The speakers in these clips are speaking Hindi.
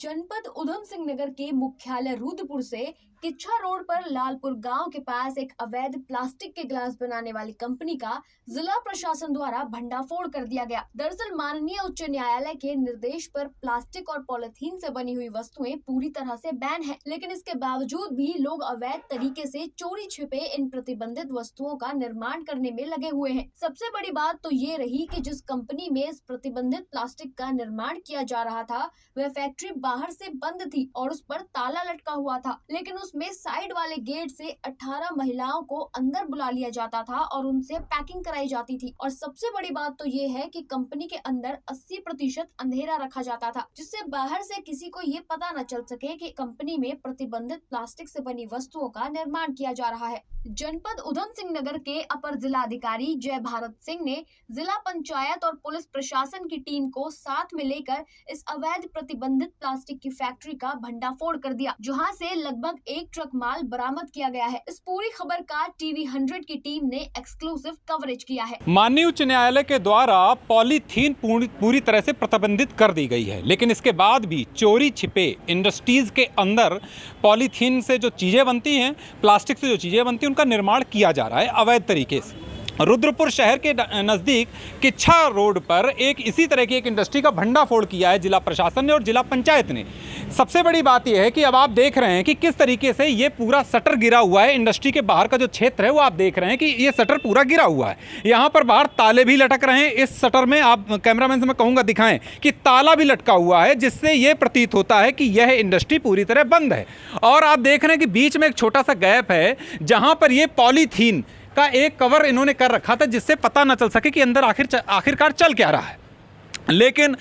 जनपद उधम सिंह नगर के मुख्यालय रुद्रपुर से किच्छा रोड पर लालपुर गांव के पास एक अवैध प्लास्टिक के गिलास बनाने वाली कंपनी का जिला प्रशासन द्वारा भंडाफोड़ कर दिया गया। दरअसल माननीय उच्च न्यायालय के निर्देश पर प्लास्टिक और पॉलिथीन से बनी हुई वस्तुएं पूरी तरह से बैन है, लेकिन इसके बावजूद भी लोग अवैध तरीके से चोरी छिपे इन प्रतिबंधित वस्तुओं का निर्माण करने में लगे हुए हैं। सबसे बड़ी बात तो ये रही कि जिस कंपनी में इस प्रतिबंधित प्लास्टिक का निर्माण किया जा रहा था वह फैक्ट्री बाहर से बंद थी और उस पर ताला लटका हुआ था, लेकिन उसमें साइड वाले गेट से 18 महिलाओं को अंदर बुला लिया जाता था और उनसे पैकिंग कराई जाती थी। और सबसे बड़ी बात तो ये है कि कंपनी के अंदर 80% अंधेरा रखा जाता था, जिससे बाहर से किसी को ये पता न चल सके कि कंपनी में प्रतिबंधित प्लास्टिक से बनी वस्तुओं का निर्माण किया जा रहा है। जनपद उधम सिंह नगर के अपर जिलाधिकारी जय भारत सिंह ने जिला पंचायत और पुलिस प्रशासन की टीम को साथ में लेकर इस अवैध प्रतिबंधित प्लास्टिक की फैक्ट्री का भंडाफोड़ कर दिया, जहां से लगभग 1 ट्रक माल बरामद किया गया है। इस पूरी खबर का टीवी 100 की टीम ने एक्सक्लूसिव कवरेज किया है। माननीय उच्च न्यायालय के द्वारा पॉलीथीन पूरी तरह से प्रतिबंधित कर दी गई है, लेकिन इसके बाद भी चोरी छिपे इंडस्ट्रीज के अंदर पॉलीथीन से जो चीज़ें बनती हैं, प्लास्टिक से जो चीज़ें बनती हैं, उनका निर्माण किया जा रहा है अवैध तरीके से। रुद्रपुर शहर के नज़दीक किच्छा रोड पर इसी तरह की एक इंडस्ट्री का भंडाफोड़ किया है जिला प्रशासन ने और जिला पंचायत ने। सबसे बड़ी बात यह है कि अब आप देख रहे हैं कि किस तरीके से ये पूरा शटर गिरा हुआ है। इंडस्ट्री के बाहर का जो क्षेत्र है वो आप देख रहे हैं कि ये शटर पूरा गिरा हुआ है। यहाँ पर बाहर ताले भी लटक रहे हैं। इस शटर में आप कैमरामैन से मैं कहूँगा दिखाएं कि ताला भी लटका हुआ है, जिससे ये प्रतीत होता है कि यह इंडस्ट्री पूरी तरह बंद है। और आप देख रहे हैं कि बीच में एक छोटा सा गैप है जहाँ पर ये पॉलीथीन का एक कवर इन्होंने कर रखा था, जिससे पता ना चल सके कि अंदर आखिरकार चल क्या रहा है। लेकिन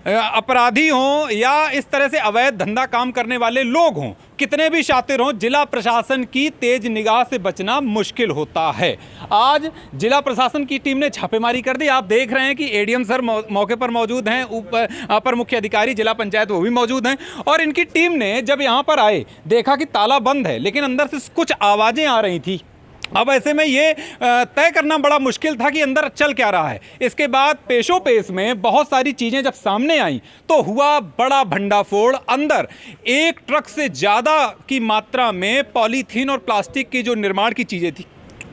अपराधी हों या इस तरह से अवैध धंधा काम करने वाले लोग हों, कितने भी शातिर हों, जिला प्रशासन की तेज निगाह से बचना मुश्किल होता है। आज जिला प्रशासन की टीम ने छापेमारी कर दी। आप देख रहे हैं कि एडीएम सर मौके पर मौजूद हैं, अपर मुख्य अधिकारी जिला पंचायत वो भी मौजूद हैं। और इनकी टीम ने जब यहाँ पर आए देखा कि ताला बंद है, लेकिन अंदर से कुछ आवाज़ें आ रही थी। अब ऐसे में ये तय करना बड़ा मुश्किल था कि अंदर चल क्या रहा है। इसके बाद पेशो पेश में बहुत सारी चीज़ें जब सामने आई तो हुआ बड़ा भंडाफोड़। अंदर 1 ट्रक से ज़्यादा की मात्रा में पॉलीथीन और प्लास्टिक की जो निर्माण की चीज़ें थी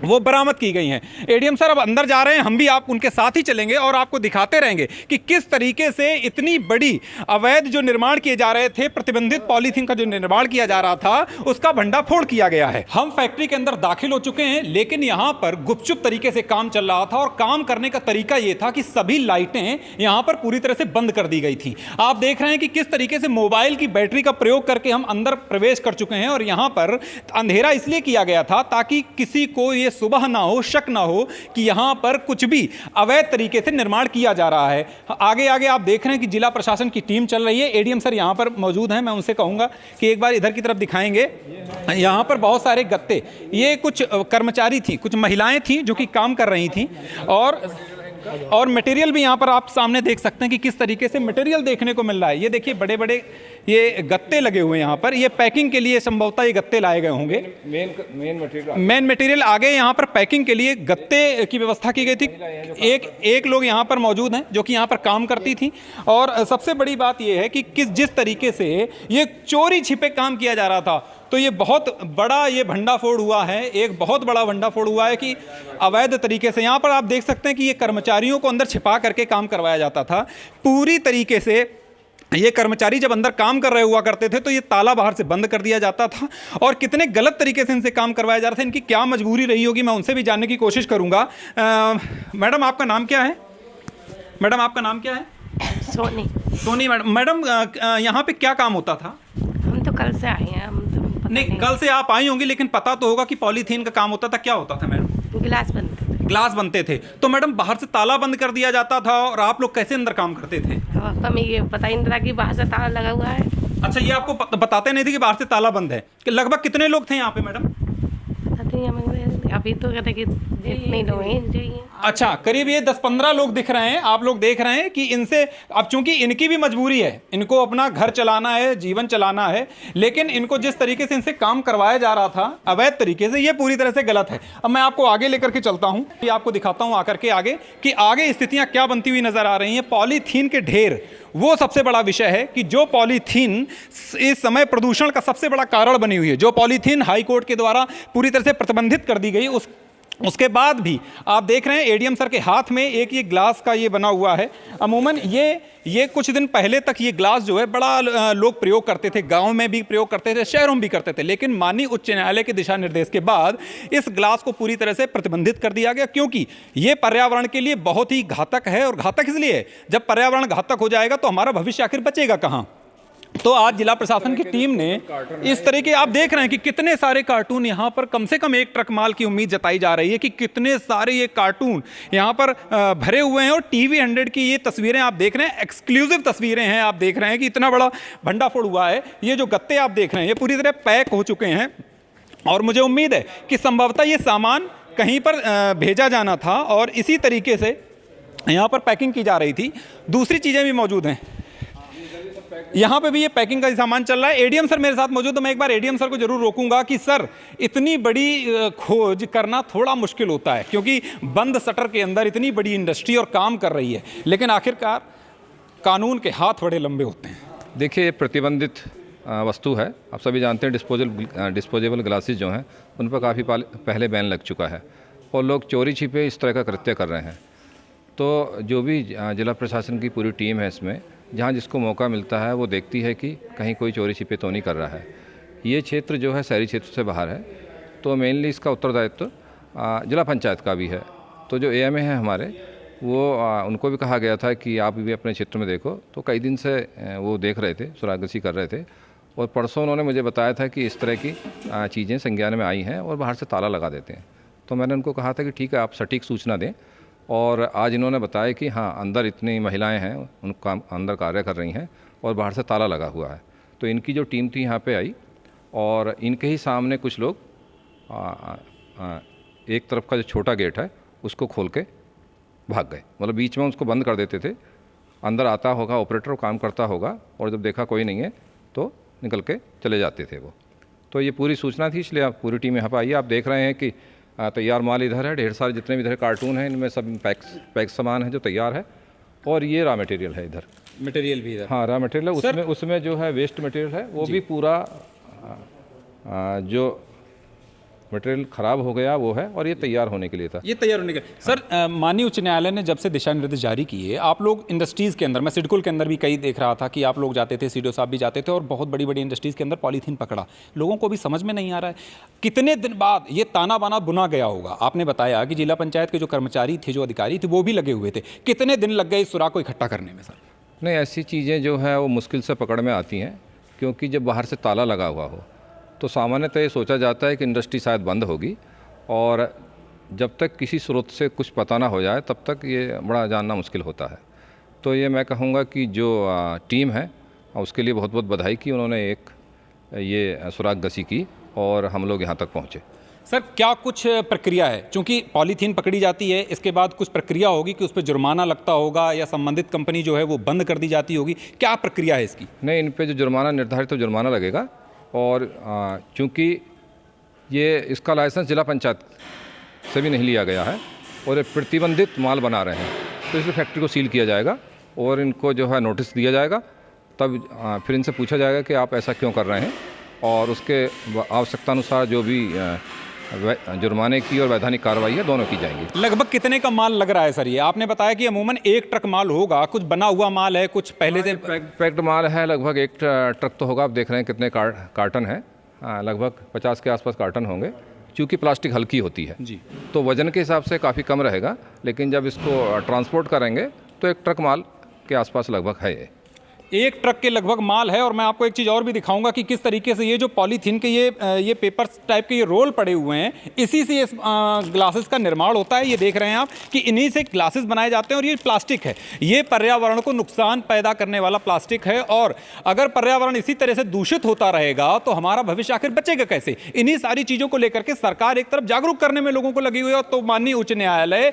वो बरामद की गई हैं। एडीएम सर अब अंदर जा रहे हैं, हम भी आप उनके साथ ही चलेंगे और आपको दिखाते रहेंगे कि किस तरीके से इतनी बड़ी अवैध जो निर्माण किए जा रहे थे, प्रतिबंधित पॉलीथीन का जो निर्माण किया जा रहा था, उसका भंडाफोड़ किया गया है। हम फैक्ट्री के अंदर दाखिल हो चुके हैं, लेकिन यहाँ पर गुपचुप तरीके से काम चल रहा था और काम करने का तरीका ये था कि सभी लाइटें यहाँ पर पूरी तरह से बंद कर दी गई थी। आप देख रहे हैं कि किस तरीके से मोबाइल की बैटरी का प्रयोग करके हम अंदर प्रवेश कर चुके हैं और यहाँ पर अंधेरा इसलिए किया गया था ताकि किसी को ये सुबह ना हो, शक ना हो कि यहां पर कुछ भी अवैध तरीके से निर्माण किया जा रहा है। आगे आगे आप देख रहे हैं कि जिला प्रशासन की टीम चल रही है। एडीएम सर यहां पर मौजूद हैं, मैं उनसे कहूंगा कि एक बार इधर की तरफ दिखाएंगे। यहां पर बहुत सारे गत्ते, ये कुछ कर्मचारी थी, कुछ महिलाएं थी जो कि काम कर रही थी और मटेरियल भी यहाँ पर आप सामने देख सकते हैं कि किस तरीके से मटेरियल देखने को मिल रहा है। ये देखिए बड़े बड़े ये गत्ते लगे हुए हैं यहाँ पर। ये पैकिंग के लिए संभवतः ये गत्ते लाए गए होंगे। मेन मटेरियल आगे यहाँ पर पैकिंग के लिए गत्ते की व्यवस्था की गई थी। एक लोग यहाँ पर मौजूद हैं जो कि यहाँ पर काम करती थी। और सबसे बड़ी बात ये है कि जिस तरीके से ये चोरी छिपे काम किया जा रहा था, तो ये बहुत बड़ा ये भंडाफोड़ हुआ है। एक बहुत बड़ा भंडाफोड़ हुआ है कि अवैध तरीके से यहाँ पर आप देख सकते हैं कि ये कर्मचारियों को अंदर छिपा करके काम करवाया जाता था। पूरी तरीके से ये कर्मचारी जब अंदर काम कर रहे हुआ करते थे तो ये ताला बाहर से बंद कर दिया जाता था और कितने गलत तरीके से इनसे काम करवाया जा रहा था। इनकी क्या मजबूरी रही होगी, मैं उनसे भी जानने की कोशिश करूँगा। मैडम आपका नाम क्या है? मैडम आपका नाम क्या है? सोनी मैडम यहाँ पे क्या काम होता था? हम तो कल से आए हैं। नहीं, कल से आप आई होंगी, लेकिन पता तो होगा कि पॉलीथीन का काम होता था। क्या होता था मैडम? गिलास बनते थे। तो मैडम बाहर से ताला बंद कर दिया जाता था और आप लोग कैसे अंदर काम करते थे? हमें ये पता ही नहीं था कि बाहर से ताला लगा हुआ है। अच्छा, ये आपको बताते नहीं थे कि बाहर से ताला बंद है? कि लगभग कितने लोग थे यहाँ पे मैडम? अभी तो कहते कि जितने लोग हैं चाहिए। अच्छा, करीब ये 10-15 लोग दिख रहे हैं। आप लोग देख रहे हैं कि इनसे अब चूंकि इनकी भी मजबूरी है, इनको अपना घर चलाना है, जीवन चलाना है, लेकिन इनको जिस तरीके से इनसे काम करवाया जा रहा था अवैध तरीके से, ये पूरी तरह से गलत है। अब मैं आपको आगे लेकर के चलता हूं, ये आपको दिखाता हूं आकर के आगे कि आगे स्थितियां क्या बनती हुई नजर आ रही हैं। पॉलीथीन के ढेर वो सबसे बड़ा विषय है कि जो पॉलीथीन इस समय प्रदूषण का सबसे बड़ा कारण बनी हुई है, जो पॉलीथीन हाई कोर्ट के द्वारा पूरी तरह से प्रतिबंधित कर दी गई, उसके बाद भी आप देख रहे हैं एडीएम सर के हाथ में एक ये ग्लास का ये बना हुआ है। अमूमन ये कुछ दिन पहले तक ये ग्लास जो है बड़ा लोग प्रयोग करते थे, गांव में भी प्रयोग करते थे, शहरों में भी करते थे, लेकिन माननीय उच्च न्यायालय के दिशा निर्देश के बाद इस ग्लास को पूरी तरह से प्रतिबंधित कर दिया गया, क्योंकि ये पर्यावरण के लिए बहुत ही घातक है। और घातक इसलिए है, जब पर्यावरण घातक हो जाएगा तो हमारा भविष्य आखिर बचेगा कहाँ। तो आज जिला प्रशासन की टीम ने इस तरह के, आप देख रहे हैं कि कितने सारे कार्टून यहाँ पर, कम से कम 1 ट्रक माल की उम्मीद जताई जा रही है कि कितने सारे ये कार्टून यहाँ पर भरे हुए हैं। और टीवी 100 की ये तस्वीरें आप देख रहे हैं, एक्सक्लूसिव तस्वीरें हैं। आप देख रहे हैं कि इतना बड़ा भंडाफोड़ हुआ है। ये जो गत्ते आप देख रहे हैं ये पूरी तरह पैक हो चुके हैं, और मुझे उम्मीद है कि संभवतः ये सामान कहीं पर भेजा जाना था और इसी तरीके से यहाँ पर पैकिंग की जा रही थी। दूसरी चीज़ें भी मौजूद हैं, यहाँ पे भी ये पैकिंग का सामान चल रहा है। एडीएम सर मेरे साथ मौजूद, तो मैं एक बार एडीएम सर को जरूर रोकूंगा कि सर, इतनी बड़ी खोज करना थोड़ा मुश्किल होता है, क्योंकि बंद शटर के अंदर इतनी बड़ी इंडस्ट्री और काम कर रही है, लेकिन आखिरकार कानून के हाथ बड़े लंबे होते हैं। देखिए, प्रतिबंधित वस्तु है। आप सभी जानते हैं डिस्पोजेबल ग्लासेस जो हैं उन पर काफ़ी पहले बैन लग चुका है, और लोग चोरी छिपे इस तरह का कृत्य कर रहे हैं। तो जो भी जिला प्रशासन की पूरी टीम है, इसमें जहाँ जिसको मौका मिलता है वो देखती है कि कहीं कोई चोरी छिपे तो नहीं कर रहा है। ये क्षेत्र जो है शहरी क्षेत्र से बाहर है, तो मेनली इसका उत्तरदायित्व जिला पंचायत का भी है। तो जो एएमए है हमारे, वो उनको भी कहा गया था कि आप भी अपने क्षेत्र में देखो। तो कई दिन से वो देख रहे थे, सुरागसी कर रहे थे, और परसों उन्होंने मुझे बताया था कि इस तरह की चीज़ें संज्ञान में आई हैं और बाहर से ताला लगा देते हैं। तो मैंने उनको कहा था कि ठीक है, आप सटीक सूचना दें। और आज इन्होंने बताया कि हाँ, अंदर इतनी महिलाएं हैं, उन काम अंदर कार्य कर रही हैं और बाहर से ताला लगा हुआ है। तो इनकी जो टीम थी यहाँ पे आई, और इनके ही सामने कुछ लोग एक तरफ का जो छोटा गेट है उसको खोल के भाग गए। मतलब बीच में उसको बंद कर देते थे, अंदर आता होगा ऑपरेटर, काम करता होगा, और जब देखा कोई नहीं है तो निकल के चले जाते थे वो। तो ये पूरी सूचना थी, इसलिए आप पूरी टीम यहाँ पर आई। आप देख रहे हैं कि तैयार माल इधर है, ढेर सारे जितने भी इधर कार्टून हैं, इनमें सब पैक सामान है जो तैयार है, और ये रॉ मटेरियल है इधर। मटेरियल भी इधर, हाँ, रॉ मटेरियल है। उसमें जो है वेस्ट मटेरियल है, वो भी पूरा जो मटेरियल ख़राब हो गया वो है, और ये तैयार होने के लिए था। ये तैयार होने के सर, माननीय उच्च न्यायालय ने जब से दिशा निर्देश जारी किए, आप लोग इंडस्ट्रीज़ के अंदर, मैं सिडकुल के अंदर भी कई देख रहा था कि आप लोग जाते थे, सीडीओ साहब भी जाते थे, और बहुत बड़ी बड़ी इंडस्ट्रीज़ के अंदर पॉलीथीन पकड़ा। लोगों को भी समझ में नहीं आ रहा है कितने दिन बाद ये ताना बाना बुना गया होगा। आपने बताया कि जिला पंचायत के जो कर्मचारी थे, जो अधिकारी थे, वो भी लगे हुए थे। कितने दिन लग गए इस सुराग को इकट्ठा करने में सर? नहीं, ऐसी चीज़ें जो है वो मुश्किल से पकड़ में आती हैं, क्योंकि जब बाहर से ताला लगा हुआ हो तो सामान्यतः ये सोचा जाता है कि इंडस्ट्री शायद बंद होगी, और जब तक किसी स्रोत से कुछ पता ना हो जाए तब तक ये बड़ा जानना मुश्किल होता है। तो ये मैं कहूँगा कि जो टीम है उसके लिए बहुत बहुत बधाई कि उन्होंने एक ये सुरागसी की और हम लोग यहाँ तक पहुँचे। सर, क्या कुछ प्रक्रिया है? क्योंकि पॉलीथीन पकड़ी जाती है, इसके बाद कुछ प्रक्रिया होगी कि उस पर जुर्माना लगता होगा, या संबंधित कंपनी जो है वो बंद कर दी जाती होगी, क्या प्रक्रिया है इसकी? नहीं, इन पे जो जुर्माना निर्धारित तो जुर्माना लगेगा, और चूँकि ये इसका लाइसेंस जिला पंचायत से भी नहीं लिया गया है और ये प्रतिबंधित माल बना रहे हैं, तो इसलिए फैक्ट्री को सील किया जाएगा और इनको जो है नोटिस दिया जाएगा। तब फिर इनसे पूछा जाएगा कि आप ऐसा क्यों कर रहे हैं, और उसके आवश्यकता अनुसार जो भी जुर्माने की और वैधानिक कार्रवाई है दोनों की जाएंगी। लगभग कितने का माल लग रहा है सर? ये आपने बताया कि अमूमन 1 ट्रक माल होगा, कुछ बना हुआ माल है, कुछ पहले से पैक्ड माल है। लगभग 1 ट्रक तो होगा। आप देख रहे हैं कितने कार्टन है, लगभग 50 के आसपास कार्टन होंगे। चूँकि प्लास्टिक हल्की होती है जी, तो वजन के हिसाब से काफ़ी कम रहेगा, लेकिन जब इसको ट्रांसपोर्ट करेंगे तो 1 ट्रक माल के आसपास लगभग है। 1 ट्रक के लगभग माल है। और मैं आपको एक चीज़ और भी दिखाऊंगा कि किस तरीके से ये जो पॉलीथीन के ये पेपर टाइप के ये रोल पड़े हुए हैं, इसी से ग्लासेस का निर्माण होता है। ये देख रहे हैं आप कि इन्हीं से ग्लासेस बनाए जाते हैं। और ये प्लास्टिक है, ये पर्यावरण को नुकसान पैदा करने वाला प्लास्टिक है। और अगर पर्यावरण इसी तरह से दूषित होता रहेगा तो हमारा भविष्य आखिर बचेगा कैसे? इन्हीं सारी चीज़ों को लेकर के सरकार एक तरफ जागरूक करने में लोगों को लगी हुई है, तो माननीय उच्च न्यायालय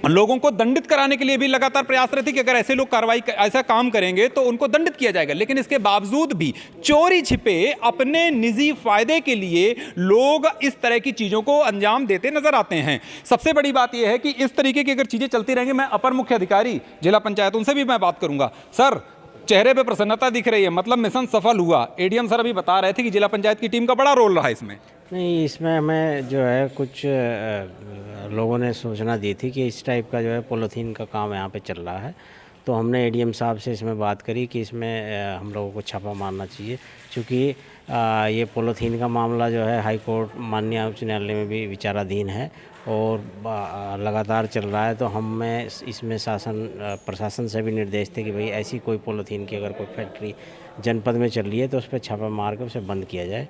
लोगों को दंडित कराने के लिए भी लगातार प्रयासरत थी कि अगर ऐसे लोग कार्रवाई ऐसा काम करेंगे तो उनको दंडित किया जाएगा। लेकिन इसके बावजूद भी चोरी छिपे अपने निजी फायदे के लिए लोग इस तरह की चीजों को अंजाम देते नजर आते हैं। सबसे बड़ी बात यह है कि इस तरीके की अगर चीजें चलती रहेंगी, मैं अपर मुख्य अधिकारी जिला पंचायत उनसे भी मैं बात करूंगा। सर, चेहरे पे प्रसन्नता दिख रही है, मतलब मिशन सफल हुआ। एडीएम सर अभी बता रहे थे कि जिला पंचायत की टीम का बड़ा रोल रहा इसमें। नहीं, इसमें हमें जो है कुछ लोगों ने सूचना दी थी कि इस टाइप का जो है पॉलीथीन का काम यहाँ पे चल रहा है, तो हमने एडीएम साहब से इसमें बात करी कि इसमें हम लोगों को छापा मारना चाहिए, क्योंकि ये पॉलीथीन का मामला जो है हाई कोर्ट माननीय उच्च न्यायालय में भी विचाराधीन है और लगातार चल रहा है। तो हमें इसमें प्रशासन से भी निर्देश थे कि भाई ऐसी कोई पॉलीथीन की अगर कोई फैक्ट्री जनपद में चल रही है तो उस पर छापा मार के उसे बंद किया जाए।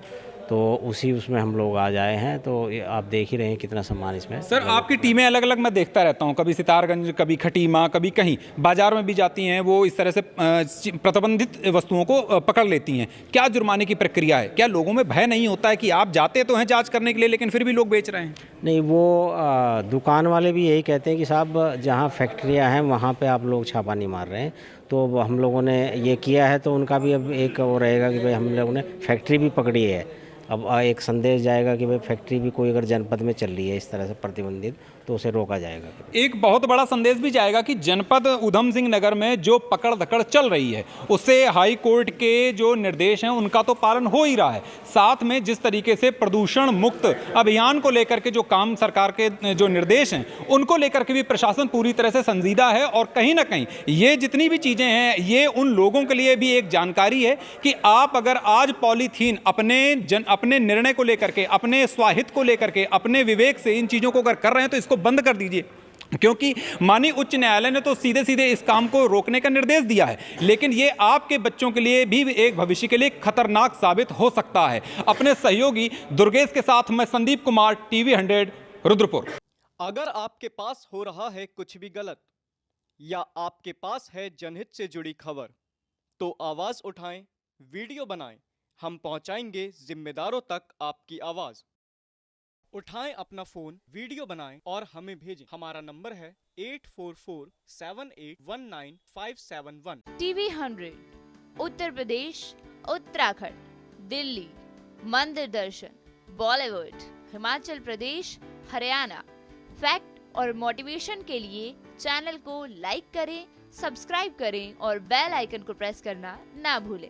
तो उसमें हम लोग आज आए हैं। तो आप देख ही रहे हैं कितना सामान इसमें। सर, आपकी टीमें अलग अलग मैं देखता रहता हूं, कभी सितारगंज, कभी खटीमा, कभी कहीं बाजार में भी जाती हैं, वो इस तरह से प्रतिबंधित वस्तुओं को पकड़ लेती हैं। क्या जुर्माने की प्रक्रिया है? क्या लोगों में भय नहीं होता है कि आप जाते तो हैं जांच करने के लिए लेकिन फिर भी लोग बेच रहे हैं? नहीं, वो दुकान वाले भी यही कहते हैं कि साहब जहाँ फैक्ट्रियाँ हैं वहाँ पे आप लोग छापा नहीं मार रहे हैं। तो हम लोगों ने ये किया है, तो उनका भी अब एक वो रहेगा कि भाई हम लोगों ने फैक्ट्री भी पकड़ी है। अब एक संदेश जाएगा कि भाई फैक्ट्री भी कोई अगर जनपद में चल रही है इस तरह से प्रतिबंधित, तो उसे रोका जाएगा। एक बहुत बड़ा संदेश भी जाएगा कि जनपद उधम सिंह नगर में जो पकड़ धकड़ चल रही है उससे हाई कोर्ट के जो निर्देश हैं उनका तो पालन हो ही रहा है। साथ में जिस तरीके से प्रदूषण मुक्त अभियान को लेकर के जो काम सरकार के जो निर्देश हैं उनको लेकर के भी प्रशासन पूरी तरह से संजीदा है। और कहीं ना कहीं ये जितनी भी चीज़ें हैं ये उन लोगों के लिए भी एक जानकारी है कि आप अगर आज पॉलीथीन अपने निर्णय को लेकर के, अपने स्वाहित को लेकर के, अपने विवेक से इन चीज़ों को अगर कर रहे हैं तो इसको बंद कर दीजिए। क्योंकि माननीय उच्च न्यायालय ने तो सीधे सीधे इस काम को रोकने का निर्देश दिया है, लेकिन ये आपके बच्चों के लिए भी एक भविष्य के लिए खतरनाक साबित हो सकता है। अपने सहयोगी दुर्गेश के साथ मैं संदीप कुमार, टीवी 100 रुद्रपुर। अगर आपके पास हो रहा है कुछ भी गलत या आपके पास है जनहित से जुड़ी खबर, तो आवाज उठाएं, वीडियो बनाएं, हम पहुंचाएंगे जिम्मेदारों तक आपकी आवाज। उठाएं अपना फोन, वीडियो बनाएं और हमें भेजें। हमारा नंबर है 8447819571। टीवी 100 उत्तर प्रदेश, उत्तराखंड, दिल्ली, मंदिर दर्शन, बॉलीवुड, हिमाचल प्रदेश, हरियाणा, फैक्ट और मोटिवेशन के लिए चैनल को लाइक करें, सब्सक्राइब करें और बेल आइकन को प्रेस करना ना भूलें।